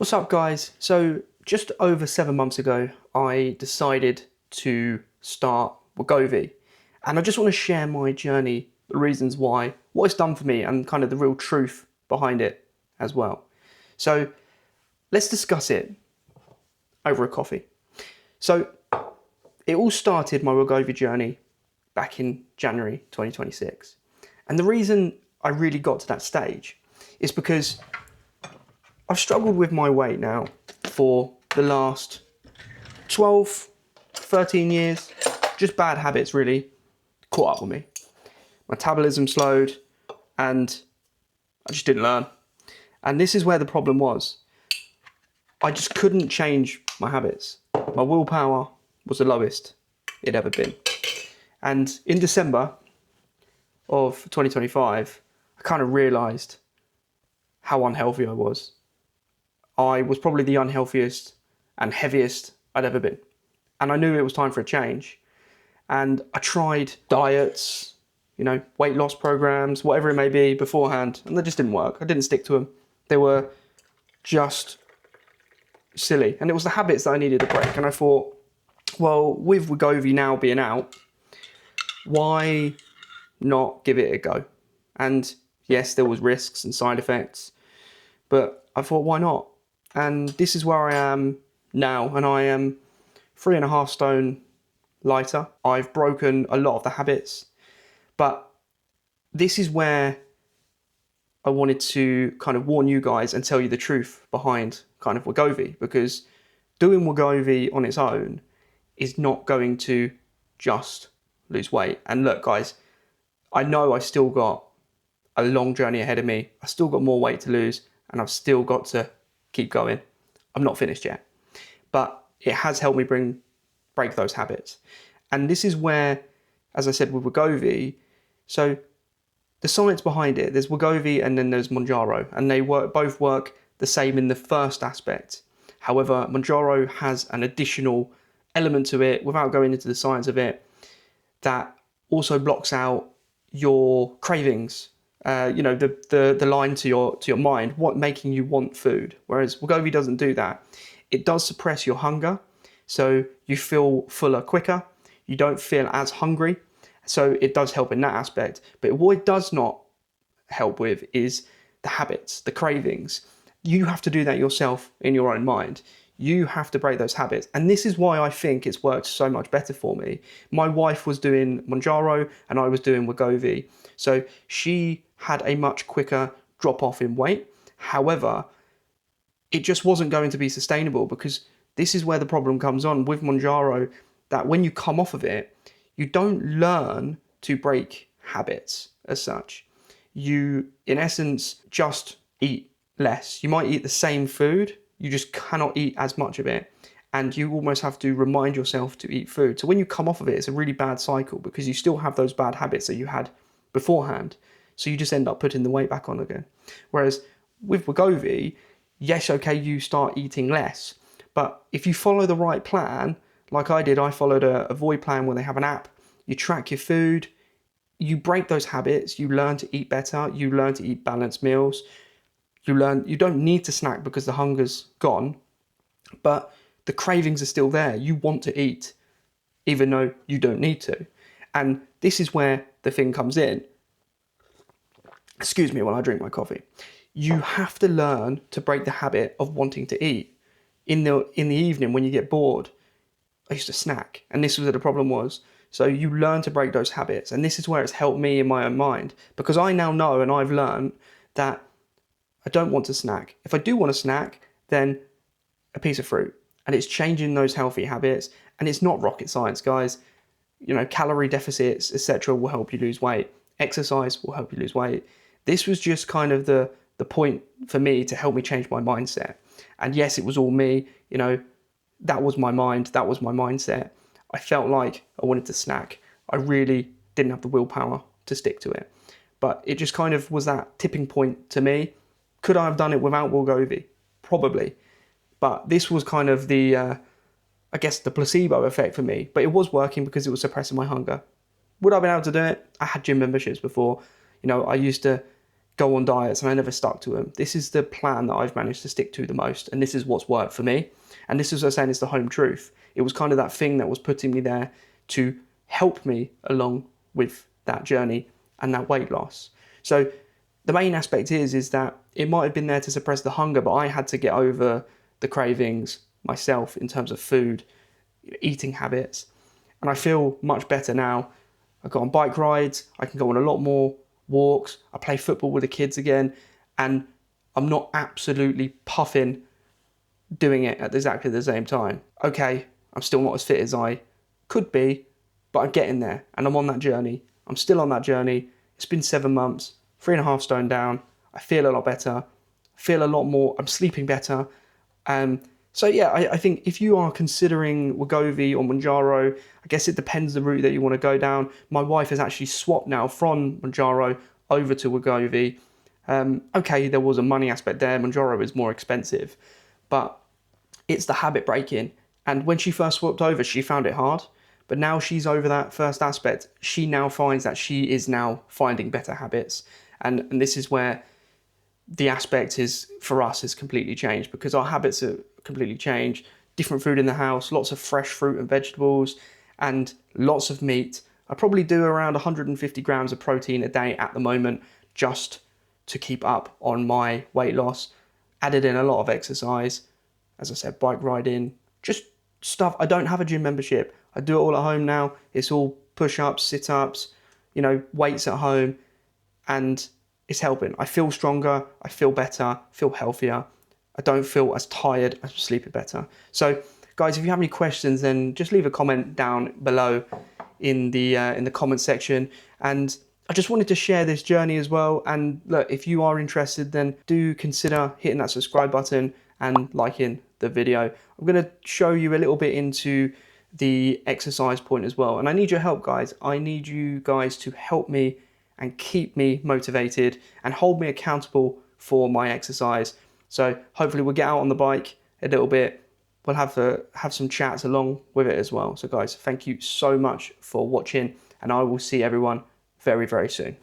What's up, guys? So just over 7 months ago, I decided to start Wegovy, and I just want to share my journey, the reasons why, what it's done for me, and kind of the real truth behind it as well. So let's discuss it over a coffee. So it all started, my Wegovy journey, back in January 2026. And the reason I really got to that stage is because I've struggled with my weight now for the last 12, 13 years. Just bad habits really caught up with me. Metabolism slowed and I just didn't learn. And this is where the problem was. I just couldn't change my habits. My willpower was the lowest it'd ever been. And in December of 2025, I kind of realised how unhealthy I was. I was probably the unhealthiest and heaviest I'd ever been. And I knew it was time for a change. And I tried diets, weight loss programs, whatever it may be beforehand, and they just didn't work. I didn't stick to them. They were just silly. And it was the habits that I needed to break. And I thought, well, with Wegovy now being out, why not give it a go? And yes, there was risks and side effects, but I thought, why not? And this is where I am now, and I am 3.5 stone lighter. I've broken a lot of the habits, but this is where I wanted to kind of warn you guys and tell you the truth behind kind of Wegovy, because doing Wegovy on its own is not going to just lose weight. And look, guys, I know I still got a long journey ahead of me. I still got more weight to lose, and I've still got to keep going. I'm not finished yet, but it has helped me break those habits. And this is where, as I said with Wegovy, so the science behind it, there's Wegovy and then there's Mounjaro, and they both work the same in the first aspect. However, Mounjaro has an additional element to it, without going into the science of it, that also blocks out your cravings. The line to your mind, what making you want food. Whereas Wegovy doesn't do that. It does suppress your hunger, so you feel fuller quicker. You don't feel as hungry, so it does help in that aspect. But what it does not help with is the habits, the cravings. You have to do that yourself in your own mind. You have to break those habits. And this is why I think it's worked so much better for me. My wife was doing Mounjaro and I was doing Wegovy. So she had a much quicker drop off in weight. However, it just wasn't going to be sustainable, because this is where the problem comes on with Mounjaro, that when you come off of it, you don't learn to break habits as such. You, in essence, just eat less. You might eat the same food, you just cannot eat as much of it. And you almost have to remind yourself to eat food. So when you come off of it, it's a really bad cycle, because you still have those bad habits that you had beforehand. So you just end up putting the weight back on again. Whereas with Wegovy, yes, okay, you start eating less. But if you follow the right plan, like I did, I followed a Void plan where they have an app. You track your food, you break those habits, you learn to eat better, you learn to eat balanced meals. You don't need to snack because the hunger's gone, but the cravings are still there. You want to eat, even though you don't need to. And this is where the thing comes in. Excuse me while I drink my coffee. You have to learn to break the habit of wanting to eat. In the evening when you get bored, I used to snack, and this was where the problem was. So you learn to break those habits, and this is where it's helped me in my own mind, because I now know, and I've learned that I don't want to snack. If I do want to snack, then a piece of fruit. And it's changing those healthy habits. And it's not rocket science, guys. Calorie deficits, etc. will help you lose weight. Exercise will help you lose weight. This was just kind of the point for me to help me change my mindset. And yes, it was all me. That was my mind. That was my mindset. I felt like I wanted to snack. I really didn't have the willpower to stick to it. But it just kind of was that tipping point to me. Could I have done it without Wegovy? Probably. But this was kind of the placebo effect for me. But it was working because it was suppressing my hunger. Would I have been able to do it? I had gym memberships before. I used to go on diets and I never stuck to them. This is the plan that I've managed to stick to the most, and this is what's worked for me. And this is what I'm saying is the home truth. It was kind of that thing that was putting me there to help me along with that journey and that weight loss. So the main aspect is that it might have been there to suppress the hunger, but I had to get over the cravings myself in terms of food, eating habits. And I feel much better now. I go on bike rides, I can go on a lot more walks, I play football with the kids again, and I'm not absolutely puffing doing it at exactly the same time. Okay, I'm still not as fit as I could be, but I'm getting there and I'm on that journey. I'm still on that journey. It's been 7 months, 3.5 stone down. I feel a lot better, feel a lot more, I'm sleeping better. So yeah, I think if you are considering Wegovy or Mounjaro, I guess it depends the route that you want to go down. My wife has actually swapped now from Mounjaro over to Wegovy. Okay, there was a money aspect there. Mounjaro is more expensive, but it's the habit breaking. And when she first swapped over, she found it hard. But now she's over that first aspect. She now finds that she is now finding better habits. And this is where the aspect is, for us, is completely changed because our habits are completely changed. Different food in the house, lots of fresh fruit and vegetables, and lots of meat. I probably do around 150 grams of protein a day at the moment, just to keep up on my weight loss. Added in a lot of exercise, as I said, bike riding, just stuff. I don't have a gym membership. I do it all at home now. It's all push-ups, sit-ups, weights at home, and it's helping. I feel stronger, I feel better, feel healthier. I don't feel as tired, I'm sleeping better. So guys, if you have any questions, then just leave a comment down below in the comment section. And I just wanted to share this journey as well. And look, if you are interested, then do consider hitting that subscribe button and liking the video. I'm going to show you a little bit into the exercise point as well. And I need your help, guys. I need you guys to help me and keep me motivated and hold me accountable for my exercise. So hopefully we'll get out on the bike a little bit. We'll have some chats along with it as well. So guys, thank you so much for watching, and I will see everyone very, very soon.